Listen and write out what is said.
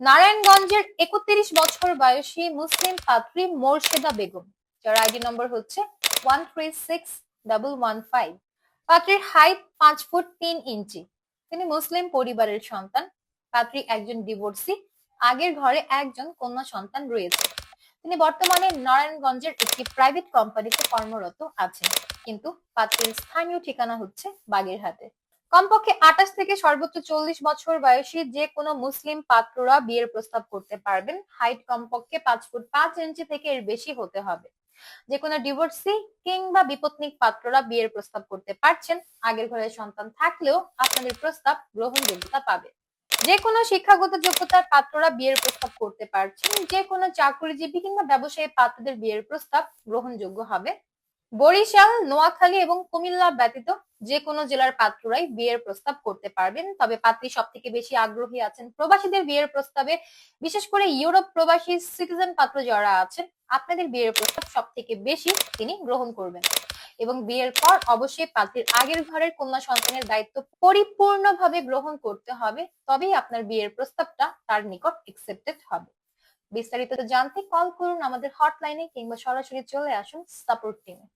নারায়ণগঞ্জের ৩১ বছর বয়সী মুসলিম পাত্রী মোর্শেদা বেগম, যার আইডি নম্বর হচ্ছে 136115। পাত্রীর হাইট 5 ফুট 3 ইঞ্চি। তিনি মুসলিম পরিবারের সন্তান। পাত্রী একজন ডিভোর্সি। আগের ঘরে একজন কন্যা সন্তান রয়েছে। তিনি বর্তমানে নারায়ণগঞ্জের একটি প্রাইভেট কোম্পানিতে কর্মরত আছেন, কিন্তু পাত্রীর স্থানীয় ঠিকানা হচ্ছে বাগেরহাটে। কমপক্ষে 28 থেকে সর্বোচ্চ 40 বছর বয়সী যে কোনো মুসলিম পাত্ররা বিয়ের প্রস্তাব করতে পারবেন। হাইট কমপক্ষে 5 ফুট 5 ইঞ্চি থেকে এর বেশি হতে হবে। যে কোনো ডিভোর্সি কিংবা বিপত্নিক পাত্ররা বিয়ের প্রস্তাব করতে পারছেন। আগের ঘরে সন্তান থাকলেও আপনাদের প্রস্তাব গ্রহণযোগ্যতা পাবে। যে কোনো শিক্ষাগত যোগ্যতার পাত্ররা বিয়ের প্রস্তাব করতে পারছেন। যে কোনো চাকরিজীবী কিংবা ব্যবসায়ী পাত্রদের বিয়ের প্রস্তাব গ্রহণযোগ্য হবে। বরিশাল, নোয়াখালী এবং কুমিল্লা ব্যতীত যে কোনো জেলার পাত্ররাই বিয়ের প্রস্তাব করতে পারবেন। তবে পাত্রী সব থেকে বেশি আগ্রহী আছেন প্রবাসীদের বিয়ের প্রস্তাবে, বিশেষ করে ইউরোপ প্রবাসী সিটিজেন পাত্র যারা আছেন, আপনাদের বিয়ের প্রস্তাব সব থেকে বেশি তিনি গ্রহণ করবেন। এবং বিয়ের পর অবশ্যই পাত্রীর আগের ঘরের কন্যা সন্তানের দায়িত্ব পরিপূর্ণভাবে গ্রহণ করতে হবে, তবেই আপনার বিয়ের প্রস্তাবটা তার নিকট একসেপ্টেড হবে। বিস্তারিত জানতে কল করুন আমাদের হটলাইনে কিংবা সরাসরি চলে আসুন সাপোর্ট টিমে।